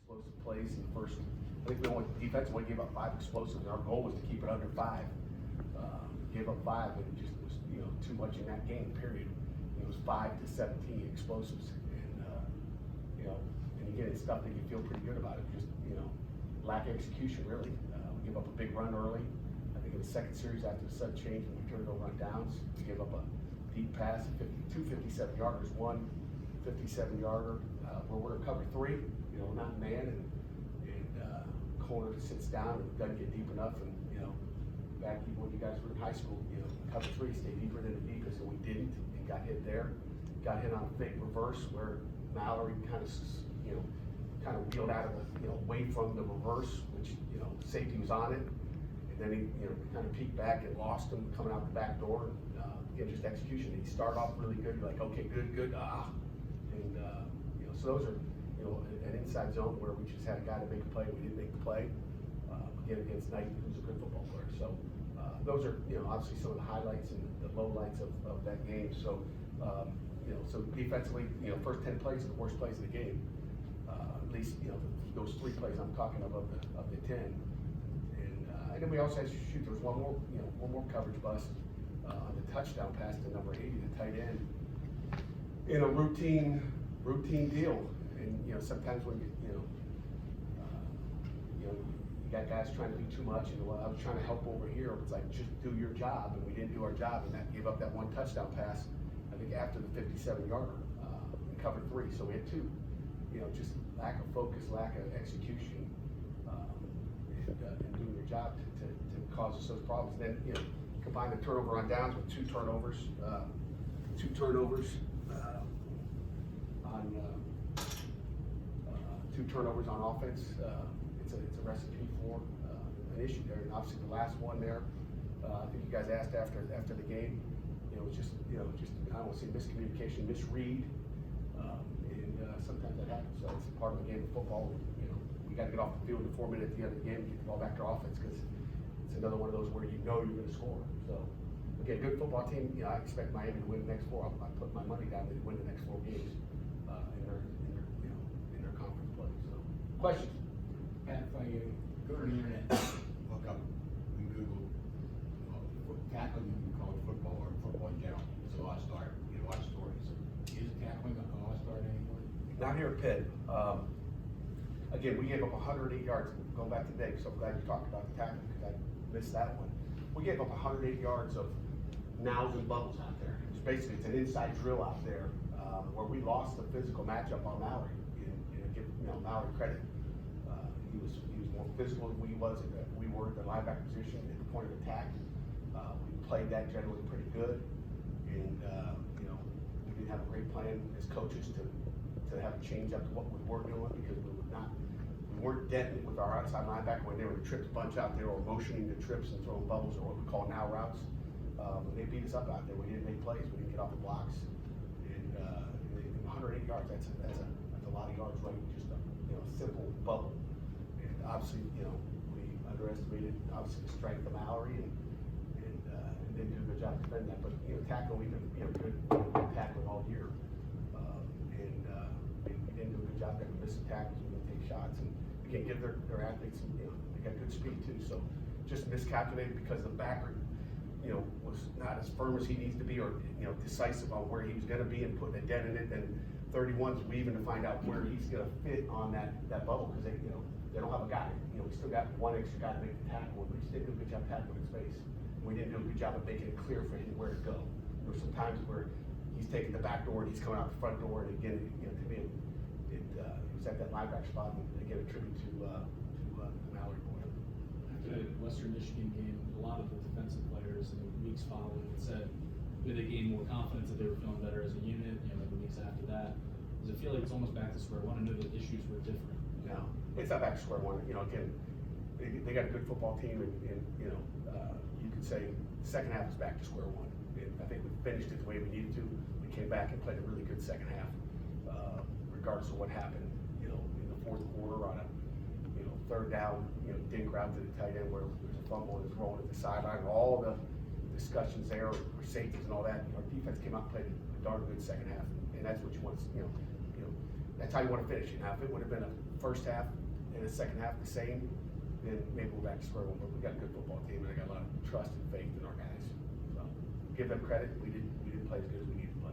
explosive plays in the first. I think we only defensively gave up 5 explosives. Our goal was to keep it under 5. Gave up 5, and it just was too much in that game. Period. It was 5 to 17 explosives, and and again, it's stuff that you feel pretty good about it. Just lack of execution really. We gave up a big run early. I think in the second series after the sudden change when we turned it over on downs, we gave up a deep pass, 2 57-yarders, 1 57-yarder. Where we're in cover 3, not man, and corner sits down and doesn't get deep enough, and back when you guys were in high school, cover 3 stayed deeper than the deepest, and we didn't, and got hit there. Got hit on a fake reverse where Mallory kind of wheeled out of the, away from the reverse, which safety was on it, and then he kind of peeked back and lost him coming out the back door. Again, just execution. He started off really good. You're like, okay, good, and so those are an inside zone where we just had a guy to make a play. We didn't make the play. Again, against Knight, who's a good football player. So those are obviously some of the highlights and the lowlights of that game. So so defensively, first 10 plays are the worst plays of the game. At least those 3 plays I'm talking of the 10. And then we also had to shoot. There was one more coverage bust on the touchdown pass to number 80, the tight end, in a routine deal. And sometimes when you got guys trying to do too much, and I was trying to help over here. It's like, just do your job, and we didn't do our job, and that gave up that 1 touchdown pass. I think after the 57-yarder in cover 3. So we had 2. Just lack of focus, lack of execution, and doing your job to cause us those problems. And then combine the turnover on downs with 2 turnovers. Two turnovers on offense. It's a recipe for an issue there. And obviously the last one there, I think you guys asked after the game. It was just I don't want to say miscommunication, misread, and sometimes that happens. So it's part of the game of football. We got to get off the field in 4 minutes at the end of the game and get the ball back to our offense, because it's another one of those where you're going to score. So again, good football team. I expect Miami to win the next 4. I put my money down to win the next 4 games in their conference play. So questions? Pat, if I go to the internet, look up and Google tackling in college football or football in general, it's a lost art. You know, a lot of stories. Is tackling a lost art anymore? Not here at Pitt. Again, we gave up 108 yards. Going back to Dave, so I'm glad you talked about the tackling, because I missed that one. We gave up 108 yards of nows and bubbles out there. It's an inside drill out there where we lost the physical matchup on Mallory. Give Mallory credit. He was more physical than we were at the linebacker position at the point of attack. We played that generally pretty good, and we didn't have a great plan as coaches to have a change up to what we were doing, because we weren't denting it with our outside linebacker when they were the trips bunch out there, or motioning the trips and throwing bubbles, or what we call now routes. When they beat us up out there, we didn't make plays, we didn't get off the blocks, and 108 yards, that's a lot of yards, right? Just a simple bubble. And obviously, we underestimated the strength of Mallory, and didn't do a good job defending that. But tackling, we've been good tackling all year, and we didn't do a good job. Got to miss some tackles, we didn't take shots, and again, give their athletes some, they got good speed too. So just miscalculated because the backer was not as firm as he needs to be, or decisive on where he was going to be, and putting a dent in it. And 31's weaving to find out where he's going to fit on that bubble, because they don't have a guy. We still got one extra guy to make the tackle, but he did do a good job tackling in space. We didn't do a good job of making it clear for him where to go. There were some times where he's taking the back door and he's coming out the front door, and again, to me, it was at that linebacker spot, and again, a tribute to Mallory boy. After the Western Michigan game, a lot of the defensive players in the weeks following said they gained more confidence, that they were feeling better as a unit. The weeks after that, does it feel like it's almost back to square one? I know the issues were different. No, it's not back to square one. Again, they got a good football team, and you could say the second half is back to square one. And I think we finished it the way we needed to. We came back and played a really good second half, regardless of what happened. In the fourth quarter on a third down, dink route to the tight end where there's a fumble and it's rolling at the sideline. All the discussions there, or safeties and all that. Our defense came out and played a darn good second half, and that's what you want. that's how you wanna finish it. Now, if it would've been a first half and a second half the same, then maybe we're back to square one, but we got a good football team, and I got a lot of trust and faith in our guys. So, give them credit, we didn't play as good as we needed to play.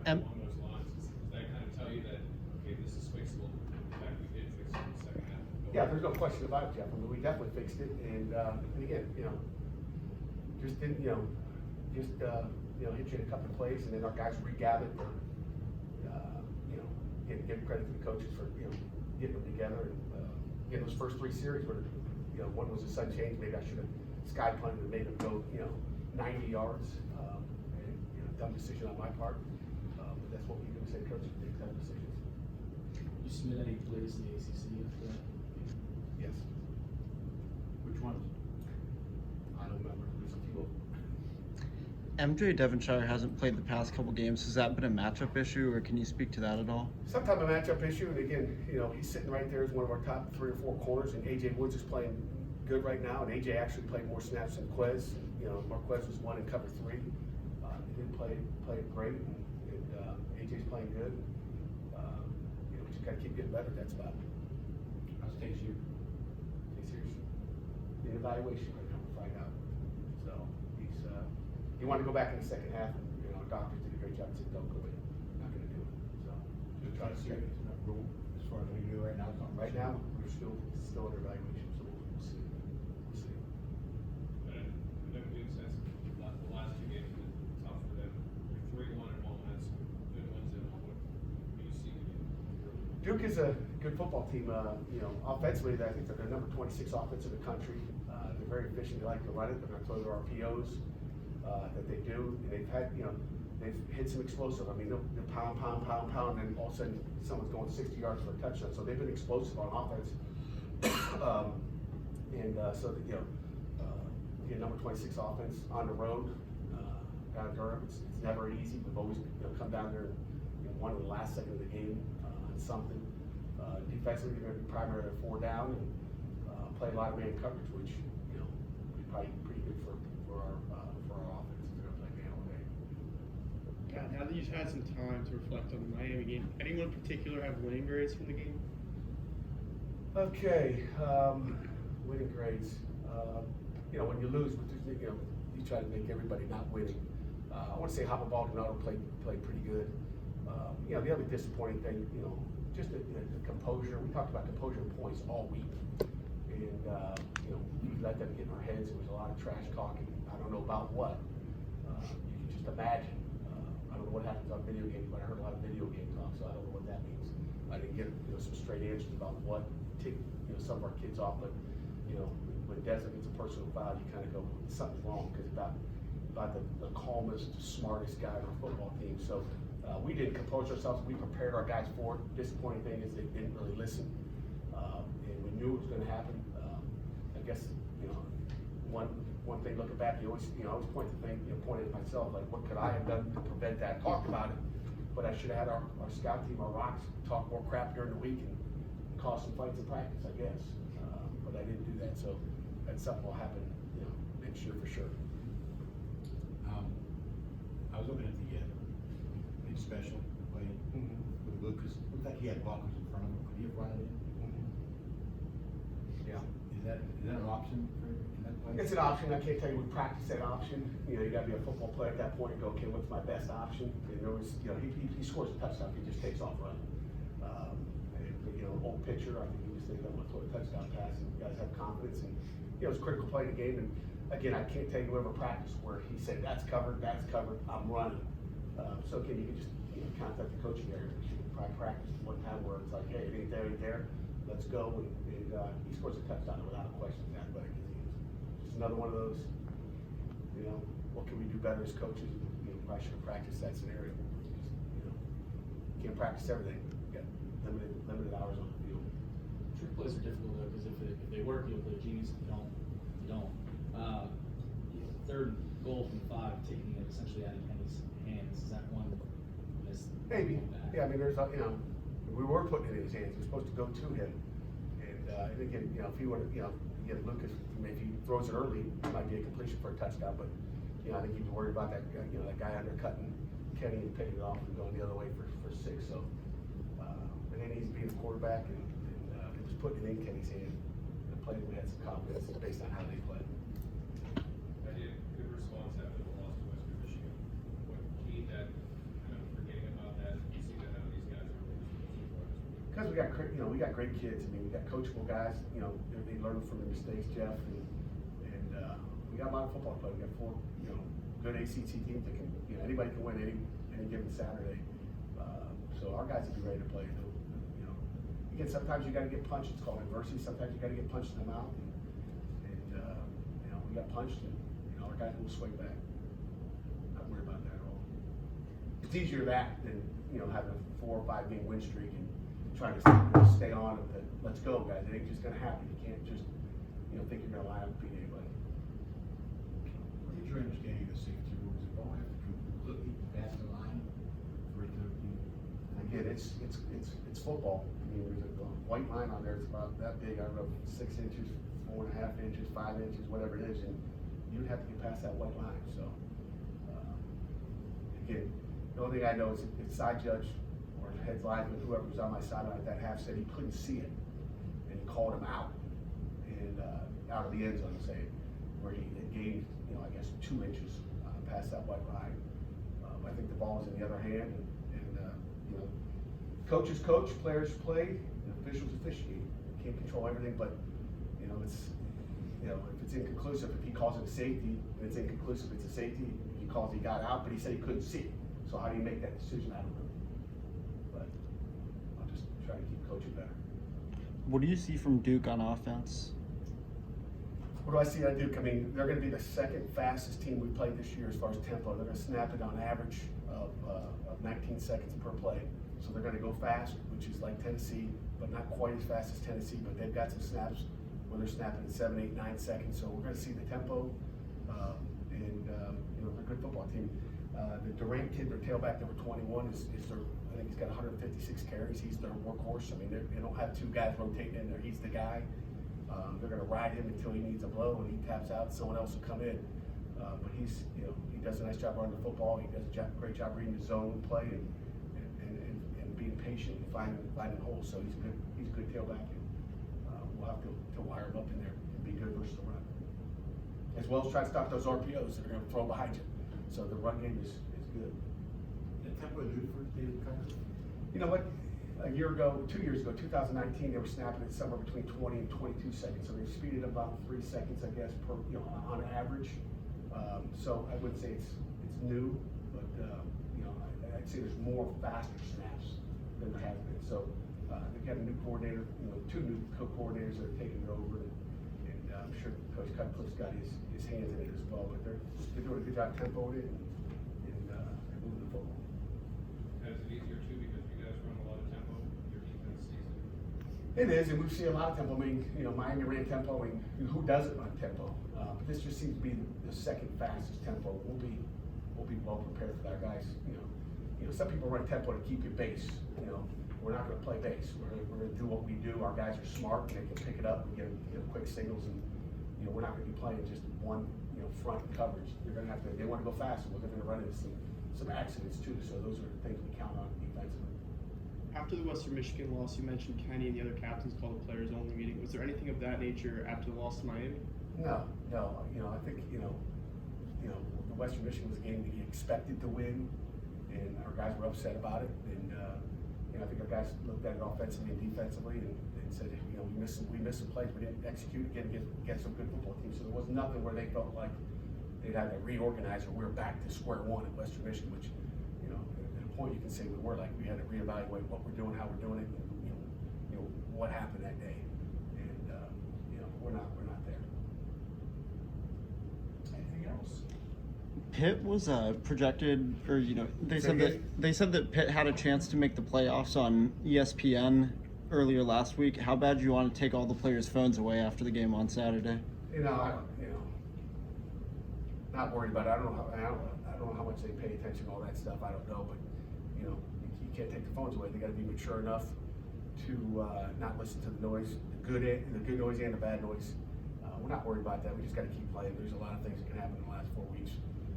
Along those lines, does that kind of tell you that, okay, this is fixable, in fact, we did fix it in the second half? Yeah, there's no question about it, Jeff. I mean, we definitely fixed it, and again, just didn't, hit you in a couple of plays, and then our guys regathered for, give credit to the coaches for, getting them together. And those first 3 series where, one was a sudden change, maybe I should have sky punted and made them go, 90 yards, and, dumb decision on my part. But that's what we do as head coaches, make tough decisions. You submit any plays in the ACC after that? Yes. Which ones? I don't remember, there's a few of them. MJ Devonshire hasn't played the past couple games. Has that been a matchup issue, or can you speak to that at all? Some type of matchup issue, and again, he's sitting right there as one of our top 3 or 4 corners, and AJ Woods is playing good right now, and AJ actually played more snaps than Quez. Marquez was 1 in cover 3. He didn't play great, and AJ's playing good. We just gotta keep getting better, that's about it. How's Tayseer? Here's the evaluation right now, we'll find out. So, he wanted to go back in the second half, and, our doctors did a great job, said, don't go in, not gonna do it, so. Just trying to see, it's not rule, as far as we do right now, it's not. Right now, we're still under evaluation, so we'll see. We'll see. But it never do sense, the last 2 games have been tough for them. You're 3-1 and 1, had some good ones in all. What do you see? Duke is a good football team. Offensively, I think they're the number 26 offense in the country. They're very efficient. They like to run it. They're going to throw their RPOs that they do. And they've had, they've hit some explosive. I mean, they'll pound, and then all of a sudden someone's going 60 yards for a touchdown. So they've been explosive on offense. Number 26 offense on the road down in Durham. It's never easy. We've always come down there and won in the last second of the game. Something. Defensively, they're going to be primarily 4 down and play a lot of man coverage, which will be probably pretty good for our offense. They're going to play man all day. Pat, now that you've had some time to reflect on the Miami game, anyone in particular have winning grades from the game? Okay, winning grades. When you lose, you try to make everybody not winning. I want to say Hopper Baldonado played pretty good. The other disappointing thing, just the composure. We talked about composure and points all week, and we let them get in our heads. There was a lot of trash talking. I don't know about what. You can just imagine. I don't know what happens on video games, but I heard a lot of video game talk, so I don't know what that means. I didn't get some straight answers about what ticked some of our kids off, but when Desmond gets a personal foul, you kind of go, something's wrong, because about the calmest, smartest guy on our football team. So. We didn't compose ourselves. We prepared our guys for it. Disappointing thing is they didn't really listen, and we knew it was going to happen. I guess one thing looking back, you always point at myself like, what could I have done to prevent that? Talked about it, but I should have had our scout team, our rocks, talk more crap during the week and cause some fights in practice, I guess. But I didn't do that, so that's something will happen, next year for sure. I was looking at the special play with Lucas. Looked like he had blockers in front of him. Could he have run it in? Yeah. Is that an option in that play? It's an option. I can't tell you we practice that option. You gotta be a football player at that point and go, okay, what's my best option? And there was, he scores a touchdown, he just takes off running. Old pitcher, I think he just thinks I'm gonna throw a touchdown pass, and you guys have confidence. And it was a critical play in the game. And again, I can't tell you whoever practiced where he said, that's covered, I'm running. So again, you can just contact the coaching area. You can probably practice one time where it's like, hey, it ain't there, let's go. And he scores a touchdown without a question. Athletic as he is. Just another one of those. What can we do better as coaches? Probably should have practiced that scenario. You can't practice everything. You got limited hours on the field. Trick plays are difficult though, because if they work, you'll play genius. If you don't, you don't. Third goal from 5, taking it essentially out of Kenny's hands. Is that one? Maybe. Yeah, I mean, there's we were putting it in his hands. It was supposed to go to him, and again, if you want to, get Lucas, if he throws it early, it might be a completion for a touchdown. But I think you'd be worried about that, that guy undercutting Kenny and picking it off and going the other way for 6. So Hayes being the quarterback, and it was putting it in Kenny's hand. The players we had some confidence based on how they played. I did good response after the loss to Western Michigan. What key that kind of forgetting about that, you see that how these guys are really supposed to play. Because we got great kids. I mean, we got coachable guys. They learn from their mistakes, Jeff, and we got a lot of football players. We got 4, good ACT teams that can, anybody can win any given Saturday. So our guys will be ready to play. Again, sometimes you got to get punched. It's called adversity. Sometimes you got to get punched in the mouth, and we got punched, and our guys will swing back. Not worried about that at all. It's easier that than having a 4 or 5 game win streak and trying to stay on with the let's go, guys. It ain't just gonna happen. You can't just think you're gonna line up and beat anybody. What is your understanding of the safety rules? It don't have to completely pass the line for it to be. Again, it's football. I mean, there's a white line on there. It's about that big. I don't know, 6 inches, 4.5 inches, 5 inches, whatever it is, and you'd have to get past that white line. So, again, the only thing I know is if side judge or head lineman, whoever was on my sideline at that half, said he couldn't see it, and he called him out, and out of the end zone, say, where he gained, I guess 2 inches past that white line. I think the ball is in the other hand, and coaches coach, players play, officials officiate. You can't control everything, but it's if it's inconclusive, if he calls it a safety, and it's inconclusive, it's a safety. If he calls he got out, but he said he couldn't see. So how do you make that decision? I don't know. But I'll just try to keep coaching better. What do you see from Duke on offense? What do I see at Duke? I mean, they're going to be the second fastest team we played this year as far as tempo. They're going to snap it on average of 19 seconds per play. So they're going to go fast, which is like Tennessee, but not quite as fast as Tennessee. But they've got some snaps where they're snapping in 7, 8, 9 seconds. So we're going to see the tempo, and they're a good football team. The Durant kid, their tailback, number 21, is their. I think he's got 156 carries. He's their workhorse. I mean, they don't have 2 guys rotating in there. He's the guy. They're going to ride him until he needs a blow, and he taps out. Someone else will come in. But he's, he does a nice job running the football. He does a great job reading the zone play and being patient and finding holes. So he's a good tailback. And we'll have to wire him up in there and be good versus the run, as well as try to stop those RPOs that are going to throw behind you. So the run game is good. The tempo good for David Cummings? You know what? A year ago, 2 years ago, 2019, they were snapping it somewhere between 20 and 22 seconds. So they've speeded about 3 seconds, I guess, per on average. So I wouldn't say it's new, but I'd say there's more faster snaps than there has been. So they've got a new coordinator, 2 new co-coordinators that are taking it over, and I'm sure Coach Cutcliffe's got his hands in it as well. But they're doing a good job tempoing it and moving the football. And is it easier too because you guys run a lot of tempo? Your defense sees it. It is, and we've seen a lot of tempo. I mean, Miami ran tempo, and who doesn't run tempo? But this just seems to be the second fastest tempo. We'll be well prepared for that, guys. Some people run tempo to keep your base. We're not going to play base. We're going to do what we do. Our guys are smart, and they can pick it up and get quick signals. And we're not going to be playing just one front coverage. They're going to have to. They want to go fast, and we're going to run into some accidents too. So those are the things we count on defensively. After the Western Michigan loss, you mentioned Kenny and the other captains called a players-only meeting. Was there anything of that nature after the loss to Miami? No. I think the Western Michigan was a game that you expected to win, and our guys were upset about it. And I think our guys looked at it offensively and defensively, and said, we missed some plays. We didn't execute again against some good football teams. So there was nothing where they felt like they'd had to reorganize or we're back to square one at Western Michigan, which at a point you can say we were. Like, we had to reevaluate what we're doing, how we're doing it, and what happened that day. And we're not there. Anything else? Pitt was projected, or they Say said again? they said that Pitt had a chance to make the playoffs on ESPN earlier last week. How bad do you want to take all the players' phones away after the game on Saturday? Not worried about it. I don't know how much they pay attention to all that stuff. I don't know, but you can't take the phones away. They got to be mature enough to not listen to the noise, the good noise and the bad noise. We're not worried about that. We just got to keep playing. There's a lot of things that can happen in the last 4 weeks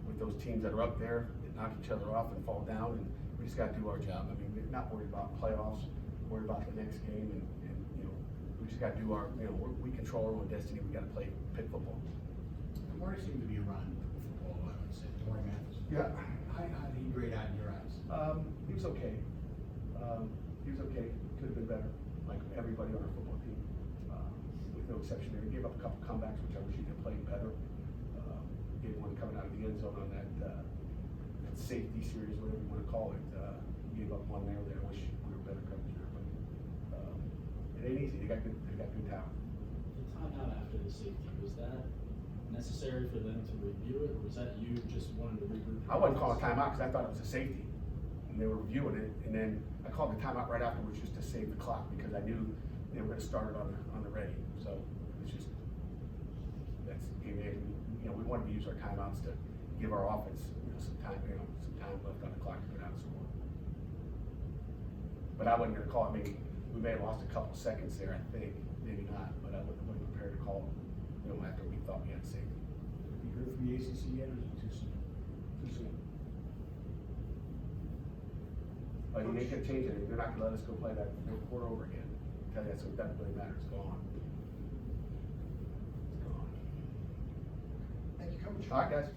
with those teams that are up there that knock each other off and fall down, and we just got to do our job. I mean, we're not worried about playoffs. worry about the next game, and, you know, we just gotta do our, you know, we control our own destiny, we gotta play Pitt football. Murray seemed to be around football, I would say. Murray Mathis. Yeah. How did he grade out in your eyes? He was okay. He was okay, could've been better, like everybody on our football team, with no exception there. He gave up a couple comebacks, which I wish he could play better. Gave one coming out of the end zone on that safety series, whatever you wanna call it. He gave up one there that I wish we were better coverage there, but, it ain't easy, they got good talent. The timeout after the safety, was that necessary for them to review it, or was that you just wanting to regroup? I wasn't calling timeout because I thought it was a safety, and they were reviewing it, and then I called the timeout right afterwards just to save the clock, because I knew they were gonna start it on the ready, so it's just, that's, you know, we wanted to use our timeouts to give our offense, you know, some time left on the clock to get out and score. But I wasn't gonna call it, maybe, we may have lost a couple seconds there, I think, maybe not, but I wasn't prepared to call, you know, after we thought we had safety. Have you heard from the ACC yet, or is it too soon? Too soon. But you ain't gonna change anything, they're not gonna let us go play that fourth quarter over again. Tell you, that's what doesn't really matter, it's gone. It's gone. Thank you, Coach. All right, guys.